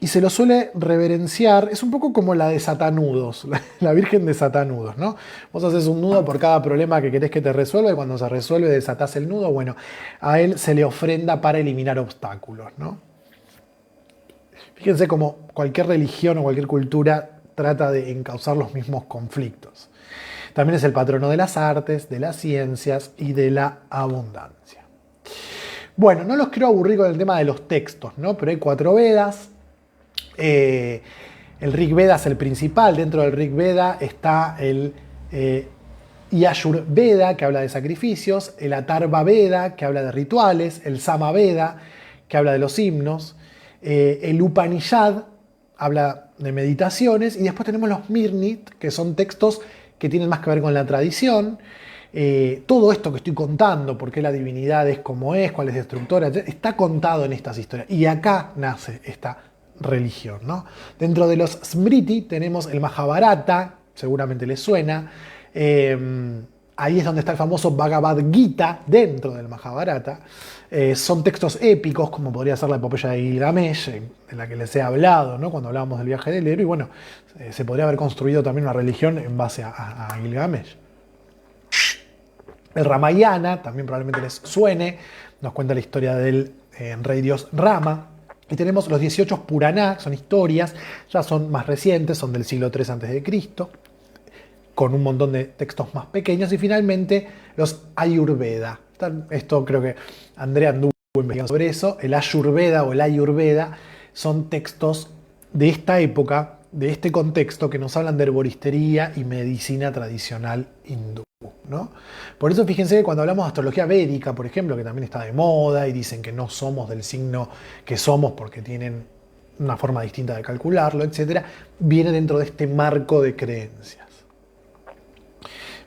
S1: Y se lo suele reverenciar, es un poco como la de Satanudos, la Virgen de Satanudos, ¿no? Vos haces un nudo por cada problema que querés que te resuelva y cuando se resuelve desatás el nudo, bueno, a él se le ofrenda para eliminar obstáculos, ¿no? Fíjense cómo cualquier religión o cualquier cultura trata de encauzar los mismos conflictos. También es el patrono de las artes, de las ciencias y de la abundancia. Bueno, no los quiero aburrir con el tema de los textos, ¿no? Pero hay 4 Vedas. El Rig Veda es el principal. Dentro del Rig Veda está el Yajur Veda, que habla de sacrificios, el Atharva Veda, que habla de rituales, el Sama Veda, que habla de los himnos, el Upanishad habla de meditaciones, y después tenemos los Mirnit, que son textos que tienen más que ver con la tradición. Todo esto que estoy contando, por qué la divinidad es como es, cuál es destructora, está contado en estas historias. Y acá nace esta religión, ¿no? Dentro de los Smriti tenemos el Mahabharata, seguramente les suena. Ahí es donde está el famoso Bhagavad Gita, dentro del Mahabharata. Son textos épicos, como podría ser la epopeya de Gilgamesh, en la que les he hablado, ¿no? Cuando hablábamos del viaje del héroe. Y bueno, se podría haber construido también una religión en base a Gilgamesh. El Ramayana, también probablemente les suene, nos cuenta la historia del rey dios Rama. Y tenemos los 18 Puraná, son historias, ya son más recientes, son del siglo III a.C., con un montón de textos más pequeños. Y finalmente los Ayurveda. Esto creo que Andrea anduvo investigando sobre eso. El Ayurveda o el Ayurveda son textos de esta época, de este contexto, que nos hablan de herboristería y medicina tradicional hindú, ¿no? Por eso fíjense que cuando hablamos de astrología védica, por ejemplo, que también está de moda y dicen que no somos del signo que somos porque tienen una forma distinta de calcularlo, etcétera, viene dentro de este marco de creencias.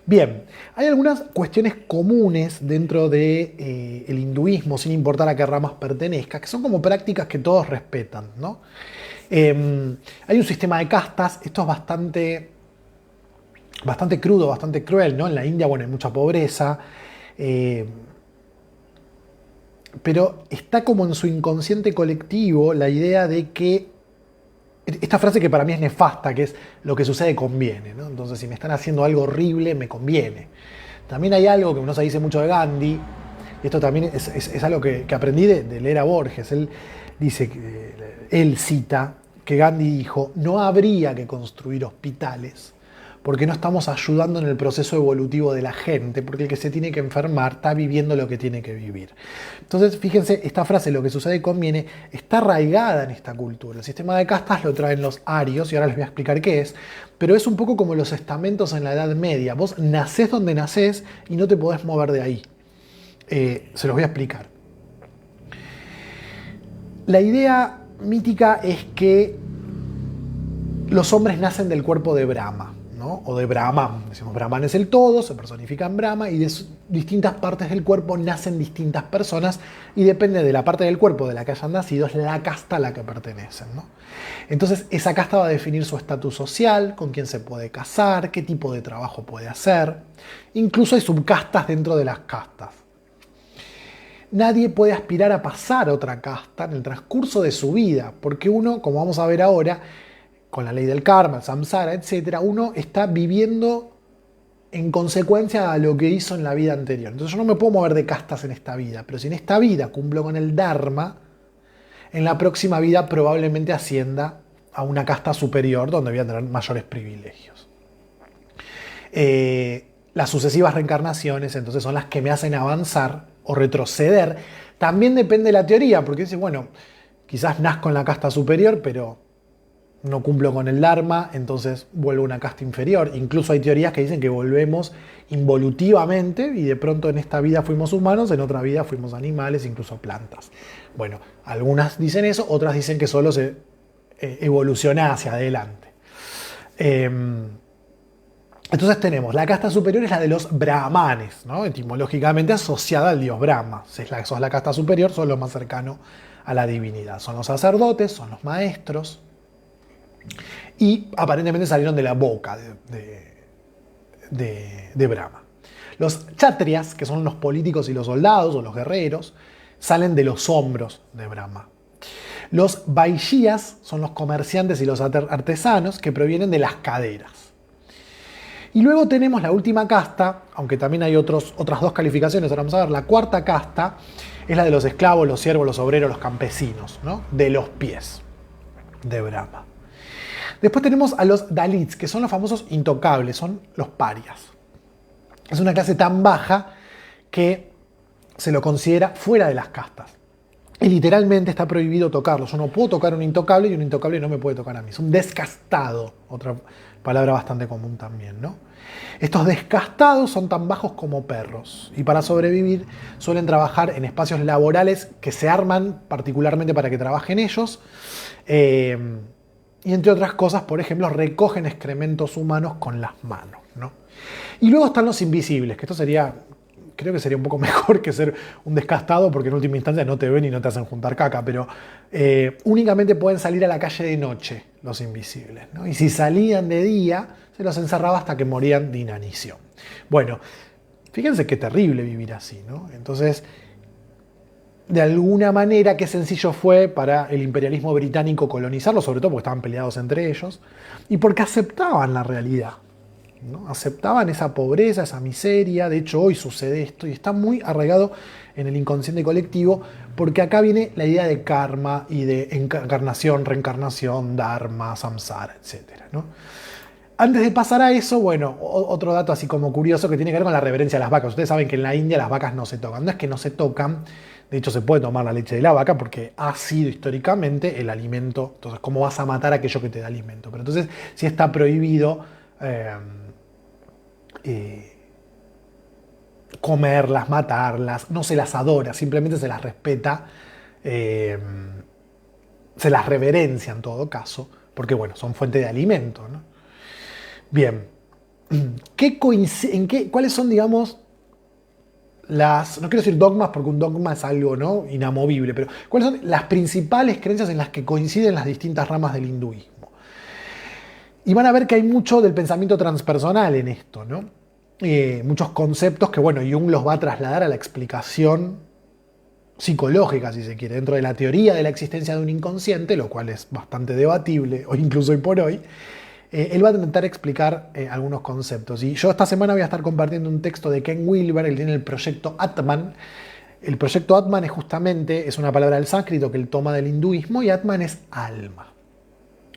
S1: Bien, hay algunas cuestiones comunes dentro de, el hinduismo, sin importar a qué ramas pertenezca, que son como prácticas que todos respetan, ¿no? Hay un sistema de castas, esto es bastante crudo, bastante cruel, ¿no? En la India, bueno, hay mucha pobreza, pero está como en su inconsciente colectivo la idea de que, esta frase que para mí es nefasta, que es lo que sucede conviene, ¿no? Entonces, si me están haciendo algo horrible, me conviene. También hay algo que no se dice mucho de Gandhi, y esto también es algo que aprendí de leer a Borges. Él dice, él cita que Gandhi dijo: no habría que construir hospitales porque no estamos ayudando en el proceso evolutivo de la gente, porque el que se tiene que enfermar está viviendo lo que tiene que vivir. Entonces, fíjense, esta frase, lo que sucede conviene, está arraigada en esta cultura. El sistema de castas lo traen los arios, y ahora les voy a explicar qué es, pero es un poco como los estamentos en la Edad Media. Vos nacés donde nacés y no te podés mover de ahí. Se los voy a explicar. La idea mítica es que los hombres nacen del cuerpo de Brahma, ¿no? O de Brahman. Decimos Brahman es el todo, se personifica en Brahma, y de distintas partes del cuerpo nacen distintas personas, y depende de la parte del cuerpo de la que hayan nacido, es la casta a la que pertenecen, ¿no? Entonces, esa casta va a definir su estatus social, con quién se puede casar, qué tipo de trabajo puede hacer. Incluso hay subcastas dentro de las castas. Nadie puede aspirar a pasar a otra casta en el transcurso de su vida, porque uno, como vamos a ver ahora, con la ley del karma, el samsara, etc., uno está viviendo en consecuencia a lo que hizo en la vida anterior. Entonces yo no me puedo mover de castas en esta vida, pero si en esta vida cumplo con el dharma, en la próxima vida probablemente ascienda a una casta superior donde voy a tener mayores privilegios. Las sucesivas reencarnaciones entonces son las que me hacen avanzar o retroceder. También depende de la teoría, porque dice, bueno, quizás nazco en la casta superior, pero no cumplo con el dharma, entonces vuelvo a una casta inferior. Incluso hay teorías que dicen que volvemos involutivamente y de pronto en esta vida fuimos humanos, en otra vida fuimos animales, incluso plantas. Bueno, algunas dicen eso, otras dicen que solo se evoluciona hacia adelante. Entonces tenemos, la casta superior es la de los brahmanes, ¿no? Etimológicamente asociada al dios Brahma. Si sos la casta superior, son los más cercanos a la divinidad. Son los sacerdotes, son los maestros, y aparentemente salieron de la boca de Brahma. Los kshatriyas, que son los políticos y los soldados o los guerreros, salen de los hombros de Brahma. Los vaishyas son los comerciantes y los artesanos, que provienen de las caderas. Y luego tenemos la última casta, aunque también hay otras dos calificaciones, ahora vamos a ver. La cuarta casta es la de los esclavos, los siervos, los obreros, los campesinos, ¿no? De los pies de Brahma. Después tenemos a los Dalits, que son los famosos intocables, son los parias. Es una clase tan baja que se lo considera fuera de las castas. Y literalmente está prohibido tocarlo. Yo no puedo tocar un intocable y un intocable no me puede tocar a mí. Es un descastado, otra palabra bastante común también, ¿no? Estos descastados son tan bajos como perros y para sobrevivir suelen trabajar en espacios laborales que se arman particularmente para que trabajen ellos. Y entre otras cosas, por ejemplo, recogen excrementos humanos con las manos, ¿no? Y luego están los invisibles, que esto creo que sería un poco mejor que ser un descastado, porque en última instancia no te ven y no te hacen juntar caca, pero únicamente pueden salir a la calle de noche los invisibles, ¿no? Y si salían de día, se los encerraba hasta que morían de inanición. Bueno, fíjense qué terrible vivir así, ¿no? Entonces, de alguna manera, qué sencillo fue para el imperialismo británico colonizarlo, sobre todo porque estaban peleados entre ellos, y porque aceptaban la realidad, ¿no? Aceptaban esa pobreza, esa miseria. De hecho, hoy sucede esto y está muy arraigado en el inconsciente colectivo, porque acá viene la idea de karma y de encarnación, reencarnación, dharma, samsara, etc., ¿no? Antes de pasar a eso, bueno, otro dato así como curioso que tiene que ver con la reverencia a las vacas. Ustedes saben que en la India las vacas no se tocan. No es que no se tocan, De hecho, se puede tomar la leche de la vaca porque ha sido históricamente el alimento. Entonces, ¿cómo vas a matar aquello que te da alimento? Pero entonces, sí está prohibido comerlas, matarlas, no se las adora, simplemente se las respeta, se las reverencia en todo caso, porque bueno, son fuente de alimento, ¿no? Bien, ¿cuáles son, digamos, no quiero decir dogmas porque un dogma es algo, ¿no?, inamovible, pero cuáles son las principales creencias en las que coinciden las distintas ramas del hinduismo? Y van a ver que hay mucho del pensamiento transpersonal en esto, ¿no? Muchos conceptos que, bueno, Jung los va a trasladar a la explicación psicológica, si se quiere, dentro de la teoría de la existencia de un inconsciente, lo cual es bastante debatible, o incluso hoy por hoy. Él va a intentar explicar algunos conceptos. Y yo esta semana voy a estar compartiendo un texto de Ken Wilber, él tiene el proyecto Atman. El proyecto Atman es una palabra del sánscrito que él toma del hinduismo, y Atman es alma.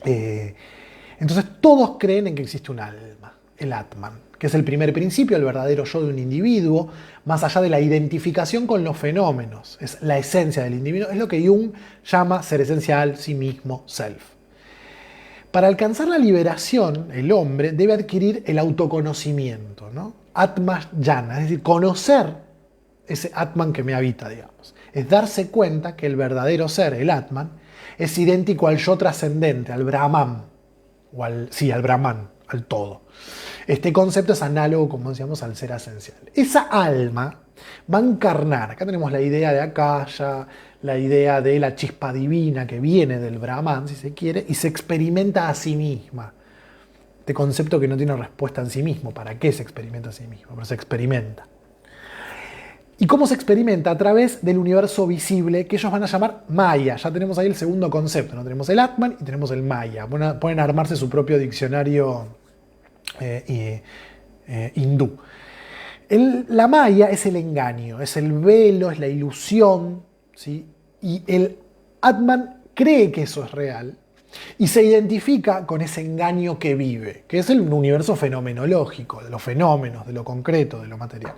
S1: Entonces todos creen en que existe un alma, el Atman, que es el primer principio, el verdadero yo de un individuo, más allá de la identificación con los fenómenos. Es la esencia del individuo, es lo que Jung llama ser esencial, sí mismo, self. Para alcanzar la liberación, el hombre debe adquirir el autoconocimiento, ¿no? Atma-jnana, es decir, conocer ese Atman que me habita, digamos. Es darse cuenta que el verdadero ser, el Atman, es idéntico al yo trascendente, al Brahman, al Brahman, al todo. Este concepto es análogo, como decíamos, al ser esencial. Esa alma va a encarnar, acá tenemos la idea de Akasha, la idea de la chispa divina que viene del Brahman, si se quiere, y se experimenta a sí misma. Este concepto que no tiene respuesta en sí mismo. ¿Para qué se experimenta a sí mismo? Pero se experimenta. ¿Y cómo se experimenta? A través del universo visible que ellos van a llamar Maya. Ya tenemos ahí el segundo concepto, ¿no? Tenemos el Atman y tenemos el Maya. Pueden armarse su propio diccionario hindú. La Maya es el engaño, es el velo, es la ilusión, ¿sí? Y el Atman cree que eso es real y se identifica con ese engaño que vive, que es el universo fenomenológico, de los fenómenos, de lo concreto, de lo material.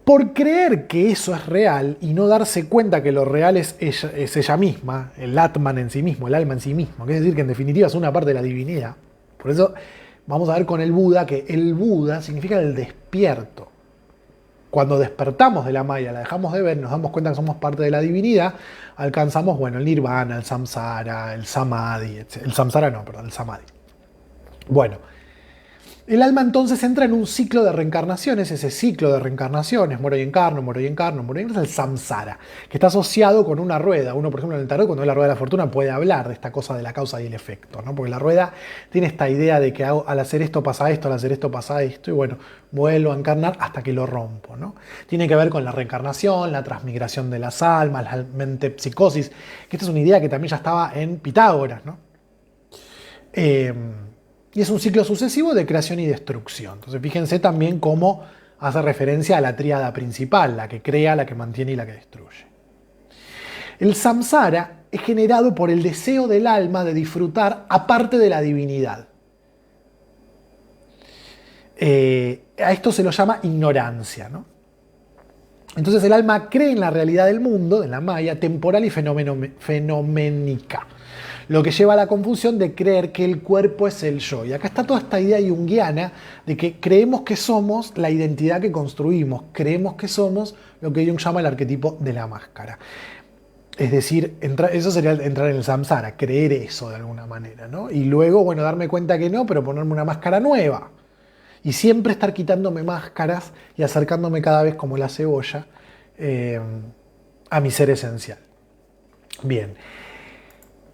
S1: Por creer que eso es real y no darse cuenta que lo real es ella misma, el Atman en sí mismo, el alma en sí mismo, que es decir, que en definitiva es una parte de la divinidad. Por eso vamos a ver con el Buda que el Buda significa el despierto. Cuando despertamos de la Maya, la dejamos de ver, nos damos cuenta que somos parte de la divinidad, alcanzamos, bueno, el Nirvana, el Samsara, el Samadhi, etc. El Samsara no, perdón, el Samadhi. Bueno, el alma entonces entra en un ciclo de reencarnaciones, ese ciclo de reencarnaciones, muero y encarno, muero y encarno, muero y encarno, es el samsara, que está asociado con una rueda. Uno, por ejemplo, en el tarot, cuando ve la rueda de la fortuna, puede hablar de esta cosa de la causa y el efecto, ¿no? Porque la rueda tiene esta idea de que al hacer esto pasa esto, al hacer esto pasa esto, y bueno, vuelvo a encarnar hasta que lo rompo, ¿no? Tiene que ver con la reencarnación, la transmigración de las almas, la mentepsicosis, que esta es una idea que también ya estaba en Pitágoras, ¿no? Y es un ciclo sucesivo de creación y destrucción. Entonces fíjense también cómo hace referencia a la tríada principal, la que crea, la que mantiene y la que destruye. El samsara es generado por el deseo del alma de disfrutar aparte de la divinidad. A esto se lo llama ignorancia, ¿no? Entonces el alma cree en la realidad del mundo, de la Maya, temporal y fenoménica. Lo que lleva a la confusión de creer que el cuerpo es el yo. Y acá está toda esta idea junguiana de que creemos que somos la identidad que construimos, creemos que somos lo que Jung llama el arquetipo de la máscara. Es decir, eso sería entrar en el samsara, creer eso de alguna manera, ¿no? Y luego, bueno, darme cuenta que no, pero ponerme una máscara nueva. Y siempre estar quitándome máscaras y acercándome cada vez como la cebolla a mi ser esencial. Bien.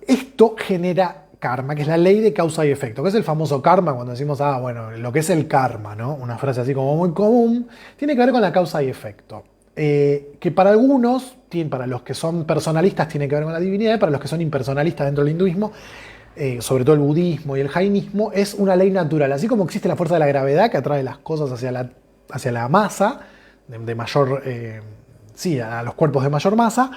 S1: Esto genera karma, que es la ley de causa y efecto, que es el famoso karma cuando decimos, bueno, lo que es el karma, ¿no? Una frase así como muy común, tiene que ver con la causa y efecto. Que para algunos, para los que son personalistas, tiene que ver con la divinidad, y para los que son impersonalistas dentro del hinduismo, sobre todo el budismo y el jainismo, es una ley natural. Así como existe la fuerza de la gravedad que atrae las cosas hacia la masa, de mayor, a los cuerpos de mayor masa,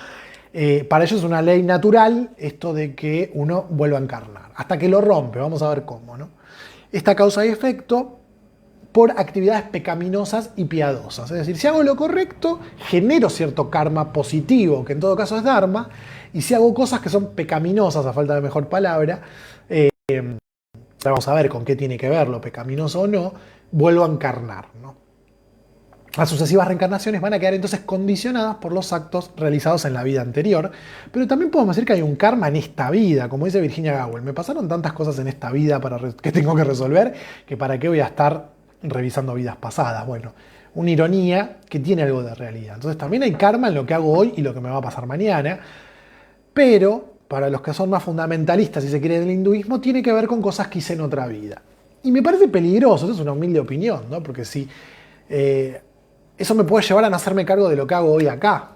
S1: para ellos es una ley natural esto de que uno vuelva a encarnar, hasta que lo rompe, vamos a ver cómo, ¿no? Esta causa y efecto por actividades pecaminosas y piadosas. Es decir, si hago lo correcto, genero cierto karma positivo, que en todo caso es dharma, y si hago cosas que son pecaminosas, a falta de mejor palabra, vamos a ver con qué tiene que ver lo pecaminoso o no, vuelvo a encarnar, ¿no? Las sucesivas reencarnaciones van a quedar entonces condicionadas por los actos realizados en la vida anterior, pero también podemos decir que hay un karma en esta vida, como dice Virginia Gowell. Me pasaron tantas cosas en esta vida que tengo que resolver, que para qué voy a estar revisando vidas pasadas. Bueno, una ironía que tiene algo de realidad. Entonces también hay karma en lo que hago hoy y lo que me va a pasar mañana, pero para los que son más fundamentalistas, si se quiere, del hinduismo, tiene que ver con cosas que hice en otra vida. Y me parece peligroso, eso es una humilde opinión, ¿no? Porque si eso me puede llevar a no hacerme cargo de lo que hago hoy acá.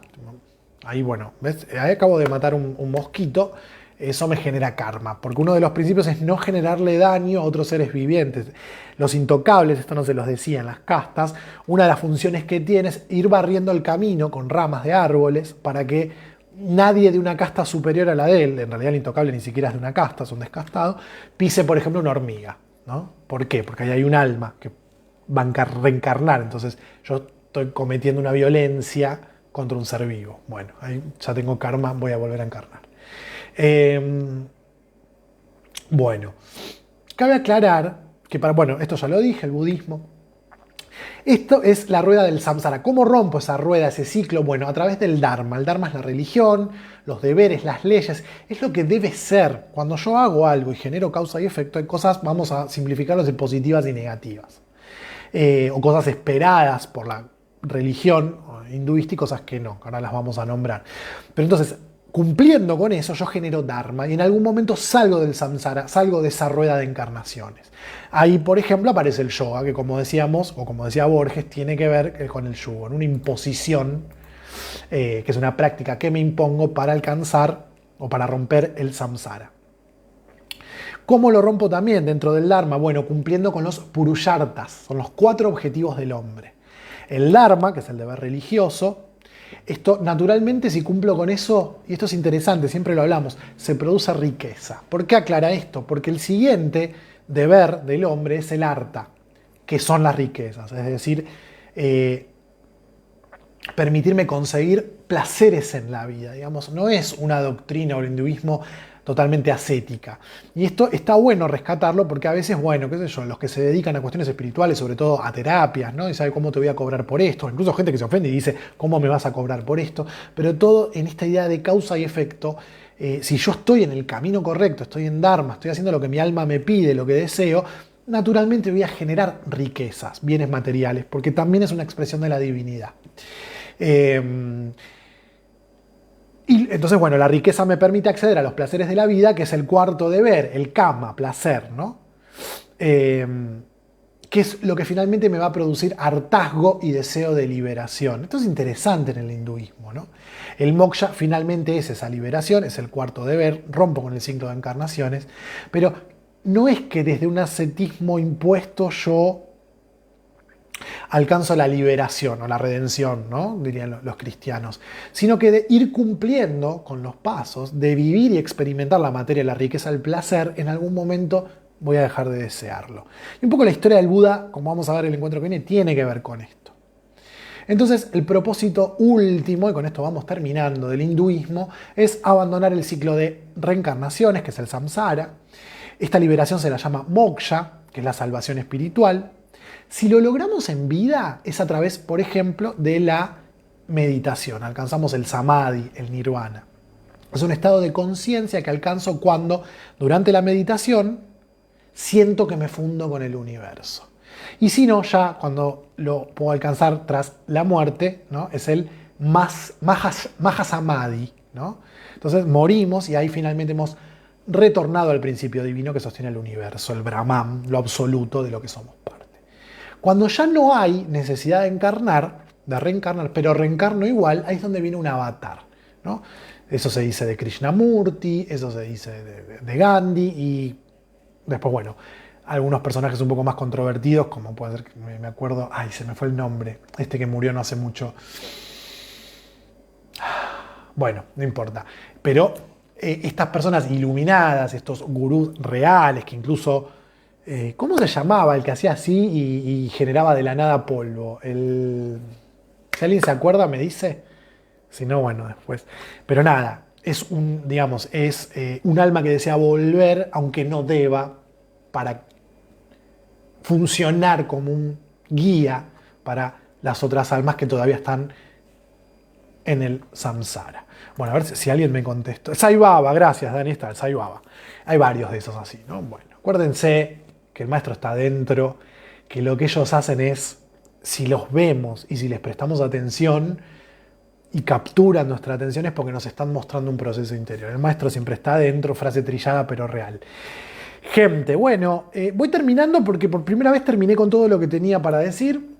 S1: Ahí, bueno, ¿ves? Ahí acabo de matar un mosquito, eso me genera karma, porque uno de los principios es no generarle daño a otros seres vivientes. Los intocables, esto no se los decía en las castas, una de las funciones que tiene es ir barriendo el camino con ramas de árboles para que nadie de una casta superior a la de él, en realidad el intocable ni siquiera es de una casta, es un descastado, pise, por ejemplo, una hormiga, ¿no? ¿Por qué? Porque ahí hay un alma que va a reencarnar, entonces yo estoy cometiendo una violencia contra un ser vivo. Bueno, ahí ya tengo karma, voy a volver a encarnar. Bueno, cabe aclarar que bueno, esto ya lo dije, el budismo. Esto es la rueda del samsara. ¿Cómo rompo esa rueda, ese ciclo? Bueno, a través del dharma. El dharma es la religión, los deberes, las leyes. Es lo que debe ser. Cuando yo hago algo y genero causa y efecto, hay cosas, vamos a simplificarlos en positivas y negativas. O cosas esperadas por la religión hinduista y cosas que no, que ahora las vamos a nombrar. Pero entonces, cumpliendo con eso, yo genero dharma y en algún momento salgo del samsara, salgo de esa rueda de encarnaciones. Ahí, por ejemplo, aparece el yoga, que como decíamos, o como decía Borges, tiene que ver con el yugo, una imposición, que es una práctica que me impongo para alcanzar o para romper el samsara. ¿Cómo lo rompo también dentro del dharma? Bueno, cumpliendo con los purushartas, son los 4 objetivos del hombre. El dharma, que es el deber religioso, esto naturalmente si cumplo con eso, y esto es interesante, siempre lo hablamos, se produce riqueza. ¿Por qué aclara esto? Porque el siguiente deber del hombre es el arta, que son las riquezas, es decir, permitirme conseguir placeres en la vida, digamos, no es una doctrina o el hinduismo totalmente ascética. Y esto está bueno rescatarlo porque a veces, bueno, qué sé yo, los que se dedican a cuestiones espirituales, sobre todo a terapias, ¿no? Y sabe cómo te voy a cobrar por esto, incluso gente que se ofende y dice, ¿cómo me vas a cobrar por esto? Pero todo en esta idea de causa y efecto, si yo estoy en el camino correcto, estoy en Dharma, estoy haciendo lo que mi alma me pide, lo que deseo, naturalmente voy a generar riquezas, bienes materiales, porque también es una expresión de la divinidad. Y entonces, bueno, la riqueza me permite acceder a los placeres de la vida, que es el 4º deber, el kama, placer, ¿no? Que es lo que finalmente me va a producir hartazgo y deseo de liberación. Esto es interesante en el hinduismo, ¿no? El moksha finalmente es esa liberación, es el 4º deber, rompo con el ciclo de encarnaciones, pero no es que desde un ascetismo impuesto yo alcanzo la liberación o la redención, ¿no? Dirían los cristianos, sino que de ir cumpliendo con los pasos, de vivir y experimentar la materia, la riqueza, el placer, en algún momento voy a dejar de desearlo. Y un poco la historia del Buda, como vamos a ver en el encuentro que viene, tiene que ver con esto. Entonces, el propósito último, y con esto vamos terminando, del hinduismo, es abandonar el ciclo de reencarnaciones, que es el samsara. Esta liberación se la llama moksha, que es la salvación espiritual. Si lo logramos en vida, es a través, por ejemplo, de la meditación. Alcanzamos el samadhi, el nirvana. Es un estado de conciencia que alcanzo cuando, durante la meditación, siento que me fundo con el universo. Y si no, ya cuando lo puedo alcanzar tras la muerte, ¿no? Es el Mahasamadhi, ¿no? Entonces morimos y ahí finalmente hemos retornado al principio divino que sostiene el universo, el Brahman, lo absoluto de lo que somos parte. Cuando ya no hay necesidad de encarnar, de reencarnar, pero reencarno igual, ahí es donde viene un avatar, ¿no? Eso se dice de Krishnamurti, eso se dice de Gandhi y después, bueno, algunos personajes un poco más controvertidos, como puede ser, me acuerdo, ay, se me fue el nombre, este que murió no hace mucho. Bueno, no importa. Pero estas personas iluminadas, estos gurús reales, que incluso ¿Cómo se llamaba el que hacía así y generaba de la nada polvo? Si alguien se acuerda, me dice. Si no, bueno, después. Pero nada, es un alma que desea volver, aunque no deba, para funcionar como un guía para las otras almas que todavía están en el samsara. Bueno, a ver si alguien me contesta. Sai Baba, gracias, Dani, está el Sai Baba. Hay varios de esos así, ¿no? Bueno, acuérdense que el maestro está adentro, que lo que ellos hacen es, si los vemos y si les prestamos atención y capturan nuestra atención, es porque nos están mostrando un proceso interior. El maestro siempre está adentro, frase trillada pero real. Gente, bueno, voy terminando porque por primera vez terminé con todo lo que tenía para decir,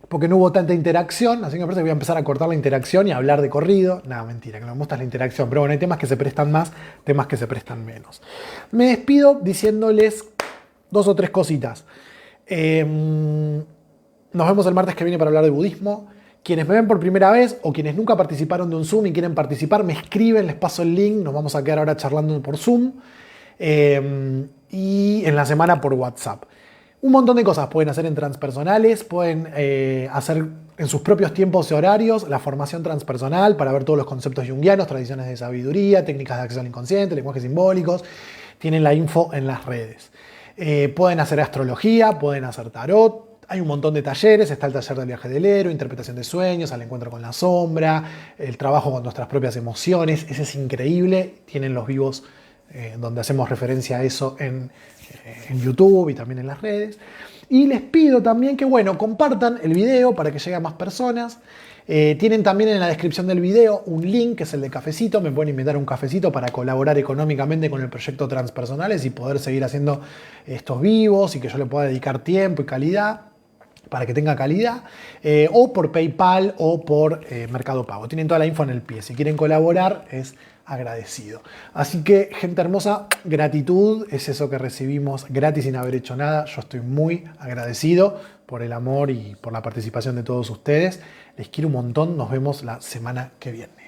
S1: porque no hubo tanta interacción, así que me parece que voy a empezar a cortar la interacción y a hablar de corrido. Nada, mentira, que no me gusta la interacción, pero bueno, hay temas que se prestan más, temas que se prestan menos. Me despido diciéndoles 2 o 3 cositas. Nos vemos el martes que viene para hablar de budismo. Quienes me ven por primera vez o quienes nunca participaron de un Zoom y quieren participar, me escriben, les paso el link, nos vamos a quedar ahora charlando por Zoom. Y en la semana por WhatsApp. Un montón de cosas pueden hacer en transpersonales, pueden hacer en sus propios tiempos y horarios la formación transpersonal para ver todos los conceptos junguianos, tradiciones de sabiduría, técnicas de acceso al inconsciente, lenguajes simbólicos. Tienen la info en las redes. Pueden hacer astrología, pueden hacer tarot. Hay un montón de talleres, está el taller del viaje del héroe, interpretación de sueños, al encuentro con la sombra, el trabajo con nuestras propias emociones, ese es increíble. Tienen los vivos donde hacemos referencia a eso en YouTube y también en las redes. Y les pido también que, bueno, compartan el video para que llegue a más personas. Tienen también en la descripción del video un link que es el de cafecito. Me pueden invitar a un cafecito para colaborar económicamente con el proyecto Transpersonales y poder seguir haciendo estos vivos y que yo le pueda dedicar tiempo y calidad para que tenga calidad, o por PayPal o por Mercado Pago. Tienen toda la info en el pie. Si quieren colaborar, es agradecido. Así que, gente hermosa, gratitud es eso que recibimos gratis sin haber hecho nada. Yo estoy muy agradecido por el amor y por la participación de todos ustedes. Les quiero un montón. Nos vemos la semana que viene.